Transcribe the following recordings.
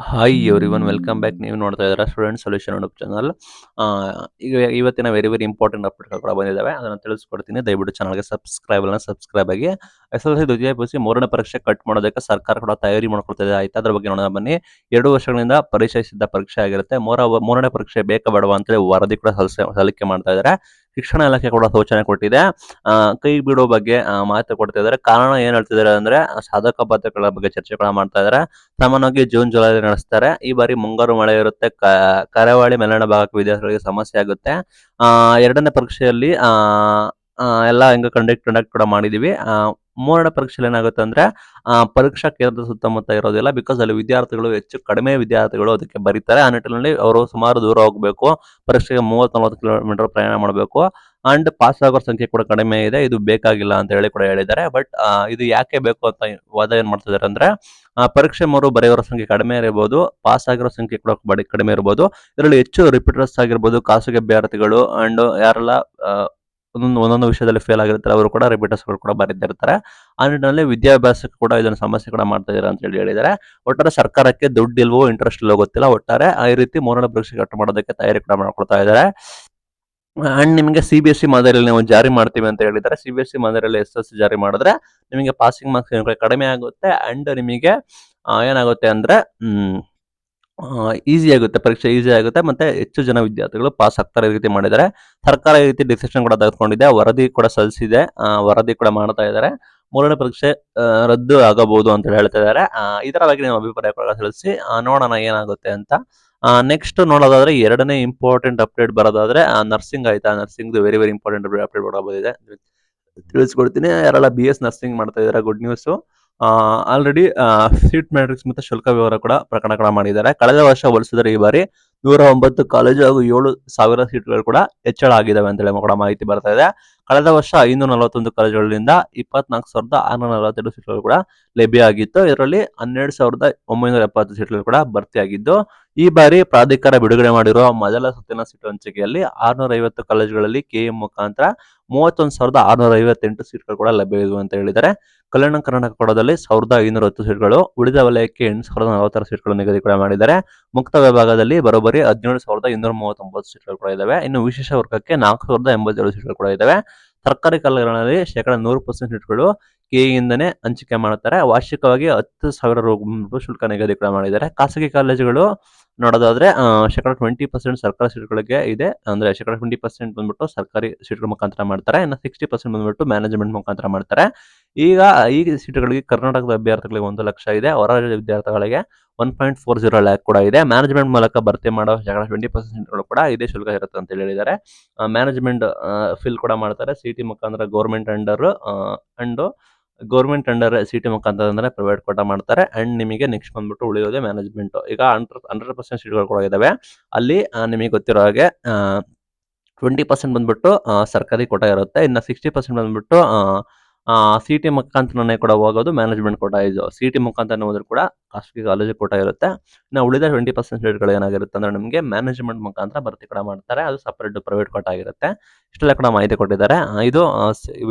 Hi everyone welcome back. ನೀವು ನೋಡ್ತಾ ಇದ್ದೀರಾ ಸ್ಟೂಡೆಂಟ್ ಸೊಲ್ಯೂಷನ್ ಯೂಟ್ಯೂಬ್ ಚಾನಲ್. ಈಗ ಇವತ್ತಿನ ವೆರಿ ವೆರಿ ಇಂಪಾರ್ಟೆಂಟ್ ಅಪ್ಡೇಟ್ಗಳು ಕೂಡ ಬಂದಿದ್ದಾವೆ, ಅದನ್ನು ತಿಳಿಸ್ಕೊಡ್ತೀನಿ. ದಯವಿಟ್ಟು ಚಾನಲ್ಗೆ ಸಬ್ಸ್ಕ್ರೈಬ್ ಆಗಿ. SSLC ದ್ವಿತೀಯ PUC ಮೂರನೇ ಪರೀಕ್ಷೆ ಕಟ್ ಮಾಡೋದಕ್ಕೆ ಸರ್ಕಾರ ಕೂಡ ತಯಾರಿ ಮಾಡ್ಕೊಳ್ತಿದೆ. ಆಯ್ತಾ, ಅದ್ರ ಬಗ್ಗೆ ನೋಡೋಣ ಬನ್ನಿ. 2 ವರ್ಷಗಳಿಂದ ಪರಿಚಯಿಸಿದ್ದ ಪರೀಕ್ಷೆ ಆಗಿರುತ್ತೆ. ಮೂರನೇ ಪರೀಕ್ಷೆ ಬೇಕಾ ಬೇಡವಾ ಅಂತೇಳಿ ವರದಿ ಕೂಡ ಸಲ್ಲಿಕೆ ಮಾಡ್ತಾ ಇದ್ದಾರೆ. ಶಿಕ್ಷಣ ಇಲಾಖೆ ಕೂಡ ಸೂಚನೆ ಕೊಟ್ಟಿದೆ. ಕೈ ಬಿಡೋ ಬಗ್ಗೆ ಮಾಹಿತಿ ಕೊಡ್ತಾ ಇದ್ದಾರೆ. ಕಾರಣ ಏನ್ ಹೇಳ್ತಿದ್ದಾರೆ ಅಂದ್ರೆ, ಸಾಧಕ ಬಾಧಕಗಳ ಬಗ್ಗೆ ಚರ್ಚೆ ಕೂಡ ಮಾಡ್ತಾ ಇದ್ದಾರೆ. ಸಾಮಾನ್ಯವಾಗಿ ಜೂನ್ ಜುಲೈ ನಡೆಸ್ತಾರೆ. ಈ ಬಾರಿ ಮುಂಗಾರು ಮಳೆ ಇರುತ್ತೆ. ಕರಾವಳಿ ಮಲೆನಾಡು ಭಾಗಕ್ಕೆ ವಿದ್ಯಾರ್ಥಿಗಳಿಗೆ ಸಮಸ್ಯೆ ಆಗುತ್ತೆ. ಎರಡನೇ ಪರೀಕ್ಷೆಯಲ್ಲಿ ಎಲ್ಲ ಹೆಂಗ ಕಂಡಕ್ಟ್ ಕೂಡ ಮಾಡಿದೀವಿ. ಮೂರನೇ ಪರೀಕ್ಷೆಯಲ್ಲಿ ಏನಾಗುತ್ತೆ ಅಂದ್ರೆ, ಪರೀಕ್ಷಾ ಕೇಂದ್ರದ ಸುತ್ತಮುತ್ತ ಇರೋದಿಲ್ಲ. ಬಿಕಾಸ್ ಅಲ್ಲಿ ಕಡಿಮೆ ವಿದ್ಯಾರ್ಥಿಗಳು ಅದಕ್ಕೆ ಬರೀತಾರೆ. ಆ ನಿಟ್ಟಿನಲ್ಲಿ ಅವರು ಸುಮಾರು ದೂರ ಹೋಗಬೇಕು. ಪರೀಕ್ಷೆಗೆ 30-40 ಕಿಲೋಮೀಟರ್ ಪ್ರಯಾಣ ಮಾಡಬೇಕು. ಅಂಡ್ ಪಾಸ್ ಆಗೋ ಸಂಖ್ಯೆ ಕೂಡ ಕಡಿಮೆ ಇದೆ. ಇದು ಬೇಕಾಗಿಲ್ಲ ಅಂತ ಹೇಳಿ ಕೂಡ ಹೇಳಿದ್ದಾರೆ. ಬಟ್ ಇದು ಯಾಕೆ ಬೇಕು ಅಂತ ವಾದ ಏನ್ ಮಾಡ್ತಿದ್ದಾರೆ ಅಂದ್ರೆ, ಪರೀಕ್ಷೆ ಬರೆಯೋರ ಸಂಖ್ಯೆ ಕಡಿಮೆ ಇರಬಹುದು, ಪಾಸ್ ಆಗಿರೋ ಸಂಖ್ಯೆ ಕೂಡ ಕಡಿಮೆ ಇರಬಹುದು. ಇದರಲ್ಲಿ ಹೆಚ್ಚು ರಿಪೀಟರ್ಸ್ ಆಗಿರ್ಬೋದು, ಖಾಸಗಿ ಅಭ್ಯರ್ಥಿಗಳು ಅಂಡ್ ಯಾರೆಲ್ಲ ಒಂದೊಂದು ವಿಷಯದಲ್ಲಿ ಫೇಲ್ ಆಗಿರ್ತಾರೆ, ಅವರು ಕೂಡ ರಿಪೀಟರ್ಸ್ ಕೂಡ ಬರೀತಿರ್ತಾರೆ. ಆ ನಿಟ್ಟಿನಲ್ಲಿ ವಿದ್ಯಾಭ್ಯಾಸಕ್ಕೆ ಕೂಡ ಇದನ್ನು ಸಮಸ್ಯೆ ಕೂಡ ಮಾಡ್ತಾ ಇದ್ದಾರೆ ಅಂತ ಹೇಳಿದ್ದಾರೆ. ಒಟ್ಟಾರೆ ಸರ್ಕಾರಕ್ಕೆ ದುಡ್ಡಿಲ್ವೋ ಇಂಟ್ರೆಸ್ಟ್ ಇಲ್ವೋ ಗೊತ್ತಿಲ್ಲ. ಒಟ್ಟಾರೆ ಈ ರೀತಿ ಮೂರನೇ ಪರೀಕ್ಷೆ ಕಟ್ ಮಾಡೋದಕ್ಕೆ ತಯಾರಿ ಕೂಡ ಮಾಡ್ಕೊಳ್ತಾ ಇದ್ದಾರೆ. ಅಂಡ್ ನಿಮಗೆ CBSE ಮಾದರಿಯಲ್ಲಿ ನಾವು ಜಾರಿ ಮಾಡ್ತೀವಿ ಅಂತ ಹೇಳಿದ್ದಾರೆ. CBSE ಮಾದರಿಯಲ್ಲಿ SSLC ಜಾರಿ ಮಾಡಿದ್ರೆ ನಿಮಗೆ ಪಾಸಿಂಗ್ ಮಾರ್ಕ್ಸ್ ಕಡಿಮೆ ಆಗುತ್ತೆ. ಅಂಡ್ ನಿಮಗೆ ಏನಾಗುತ್ತೆ ಅಂದ್ರೆ ಈಸಿ ಆಗುತ್ತೆ, ಪರೀಕ್ಷೆ ಈಸಿ ಆಗುತ್ತೆ. ಮತ್ತೆ ಹೆಚ್ಚು ಜನ ವಿದ್ಯಾರ್ಥಿಗಳು ಪಾಸ್ ಆಗ್ತಾರೆ. ಈ ರೀತಿ ಮಾಡಿದ್ದಾರೆ. ಸರ್ಕಾರ ಈ ರೀತಿ ಡಿಸಿಷನ್ ಕೂಡ ತೆಗೆದುಕೊಂಡಿದೆ. ವರದಿ ಕೂಡ ಸಲ್ಲಿಸಿದೆ. ವರದಿ ಕೂಡ ಮಾಡ್ತಾ ಇದ್ದಾರೆ. ಮೂರನೇ ಪರೀಕ್ಷೆ ರದ್ದು ಆಗಬಹುದು ಅಂತ ಹೇಳ್ತಾ ಇದ್ದಾರೆ. ಇದರ ಬಗ್ಗೆ ನಿಮ್ಮ ಅಭಿಪ್ರಾಯ ಕೂಡ ತಿಳಿಸಿ. ನೋಡೋಣ ಏನಾಗುತ್ತೆ ಅಂತ. ನೆಕ್ಸ್ಟ್ ನೋಡೋದಾದ್ರೆ, ಎರಡನೇ ಇಂಪಾರ್ಟೆಂಟ್ ಅಪ್ಡೇಟ್ ಬರೋದಾದ್ರೆ ನರ್ಸಿಂಗ್. ಆಯ್ತಾ, nursing very very important update ಬಂದಿದೆ, ತಿಳಿಸ್ಕೊಡ್ತೀನಿ. ಯಾರೆಲ್ಲ BS ನರ್ಸಿಂಗ್ ಮಾಡ್ತಾ ಇದ್ದಾರೆ, good news. Already seat matrix ಮತ್ತು ಶುಲ್ಕ ವಿವರ ಕೂಡ ಪ್ರಕಟ ಕೂಡ ಮಾಡಿದ್ದಾರೆ. ಕಳೆದ ವರ್ಷ ಹೋಲಿಸಿದರೆ ಈ ಬಾರಿ 109 ಕಾಲೇಜು ಹಾಗೂ 7,000 ಸೀಟ್ಗಳು ಕೂಡ ಹೆಚ್ಚಳ ಆಗಿದ್ದಾವೆ ಅಂತ ಹೇಳಿ ಕೂಡ ಮಾಹಿತಿ ಬರ್ತಾ ಇದೆ. ಕಳೆದ ವರ್ಷ 541 ಕಾಲೇಜುಗಳಿಂದ 24,642 ಸೀಟ್ಗಳು ಕೂಡ ಲಭ್ಯ ಆಗಿತ್ತು. ಇದರಲ್ಲಿ 12,970 ಸೀಟ್ಗಳು ಕೂಡ ಭರ್ತಿಯಾಗಿದ್ದು, ಈ ಬಾರಿ ಪ್ರಾಧಿಕಾರ ಬಿಡುಗಡೆ ಮಾಡಿರುವ ಮೊದಲ ಸುತ್ತಿನ ಸೀಟು ಹಂಚಿಕೆಯಲ್ಲಿ 650 ಕಾಲೇಜುಗಳಲ್ಲಿ KM ಮುಖಾಂತರ 31,658 ಸೀಟ್ಗಳು ಕೂಡ ಲಭ್ಯವಿವೆ ಅಂತ ಹೇಳಿದ್ದಾರೆ. ಕಲ್ಯಾಣ ಕರ್ನಾಟಕ ಕೊಡದಲ್ಲಿ 1,510 ಸೀಟ್ಗಳು, ಉಳಿದ ವಲಯಕ್ಕೆ 8,046 ಸೀಟ್ಗಳು ನಿಗದಿ ಕೂಡ ಮಾಡಿದ್ದಾರೆ. ಮುಕ್ತ ವಿಭಾಗದಲ್ಲಿ ಬರೋಬ್ಬರಿ 17,239 ಸೀಟ್ಗಳು ಕೂಡ ಇದಾವೆ. ಇನ್ನು ವಿಶೇಷ ವರ್ಗಕ್ಕೆ 4,087 ಸೀಟ್ಗಳು ಕೂಡ ಇದಾವೆ. ಸರ್ಕಾರಿ ಕಾಲೇಜುಗಳಲ್ಲಿ 100% ಸೀಟ್ಗಳು ಕೆಇಯಿಂದನೇ ಹಂಚಿಕೆ ಮಾಡುತ್ತಾರೆ. ವಾರ್ಷಿಕವಾಗಿ 10,000 ರು ಶುಲ್ಕ ನಿಗದಿ ಕೂಡ ಮಾಡಿದ್ದಾರೆ. ಖಾಸಗಿ ಕಾಲೇಜುಗಳು ನೋಡೋದಾದ್ರೆ 20% ಸರ್ಕಾರಿ ಸೀಟ್ಗಳಿಗೆ ಇದೆ. ಅಂದ್ರೆ 20% ಬಂದ್ಬಿಟ್ಟು ಸರ್ಕಾರಿ ಸೀಟ್ಗಳ ಮುಖಾಂತರ ಮಾಡ್ತಾರೆ. ಇನ್ನು 60% ಬಂದ್ಬಿಟ್ಟು ಮ್ಯಾನೇಜ್ಮೆಂಟ್ ಮುಖಾಂತರ ಮಾಡ್ತಾರೆ. ಈಗ ಈ ಸೀಟುಗಳಿಗೆ ಕರ್ನಾಟಕದ ಅಭ್ಯರ್ಥಿಗಳಿಗೆ 1 ಲಕ್ಷ ಇದೆ. ಹೊರ ರಾಜ್ಯದ ವಿದ್ಯಾರ್ಥಿಗಳಿಗೆ 1.40 ಲ್ಯಾಕ್ ಕೂಡ ಇದೆ. ಮ್ಯಾನೇಜ್ಮೆಂಟ್ ಮೂಲಕ ಭರ್ತಿ ಮಾಡೋ 20% ಸೀಟ್ಗಳು ಕೂಡ ಇದೇ ಶುಲ್ಕ ಇರುತ್ತೆ ಅಂತ ಹೇಳಿದ್ದಾರೆ. ಮ್ಯಾನೇಜ್ಮೆಂಟ್ ಫಿಲ್ ಕೂಡ ಮಾಡ್ತಾರೆ. CT ಮುಖಾಂತರ ಗೌರ್ಮೆಂಟ್ ಅಂಡರ್ CT ಮುಖಾಂತರ ಅಂದ್ರೆ ಪ್ರೈವೇಟ್ ಕೋಟ ಮಾಡ್ತಾರೆ. ಅಂಡ್ ನಿಮಗೆ ನೆಕ್ಸ್ಟ್ ಬಂದ್ಬಿಟ್ಟು ಉಳಿಯೋದೇ ಮ್ಯಾನೇಜ್ಮೆಂಟ್. ಈಗ 100% ಸೀಟ್ಗಳು ಕೂಡ ಇದಾವೆ. ಅಲ್ಲಿ ನಿಮಗೆ ಗೊತ್ತಿರೋ ಹಾಗೆ 20% ಬಂದ್ಬಿಟ್ಟು ಸರ್ಕಾರಿ ಕೋಟ ಇರುತ್ತೆ. ಇನ್ನು 60% ಬಂದ್ಬಿಟ್ಟು CT ಮುಖಾಂತರನೇ ಕೂಡ ಹೋಗೋದು ಮ್ಯಾನೇಜ್ಮೆಂಟ್ ಕೋಟ. ಇದು CT ಮುಖಾಂತರ ಹೋದ್ರೆ ಕೂಡ ಖಾಸಗಿ ಕಾಲೇಜು ಕೋಟ ಇರುತ್ತೆ. ಇನ್ನು ಉಳಿದ 20% ಸೀಟ್ಗಳು ಏನಾಗಿರುತ್ತೆ ಅಂದ್ರೆ ನಿಮಗೆ ಮ್ಯಾನೇಜ್ಮೆಂಟ್ ಮುಖಾಂತರ ಭರ್ತಿ ಕೂಡ ಮಾಡ್ತಾರೆ. ಅದು ಸಪರೇಟ್ ಪ್ರೈವೇಟ್ ಕೋಟ ಆಗಿರುತ್ತೆ. ಇಷ್ಟೆಲ್ಲ ಕೂಡ ಮಾಹಿತಿ ಕೊಟ್ಟಿದ್ದಾರೆ. ಇದು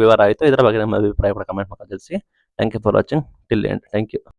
ವಿವರ ಆಯಿತು. ಇದರ ಬಗ್ಗೆ ನಿಮ್ಮ ಅಭಿಪ್ರಾಯ ಕೂಡ ಕಮೆಂಟ್ ಮಾಡಿ ತಿಳಿಸಿ. Thank you for watching till end. Thank you.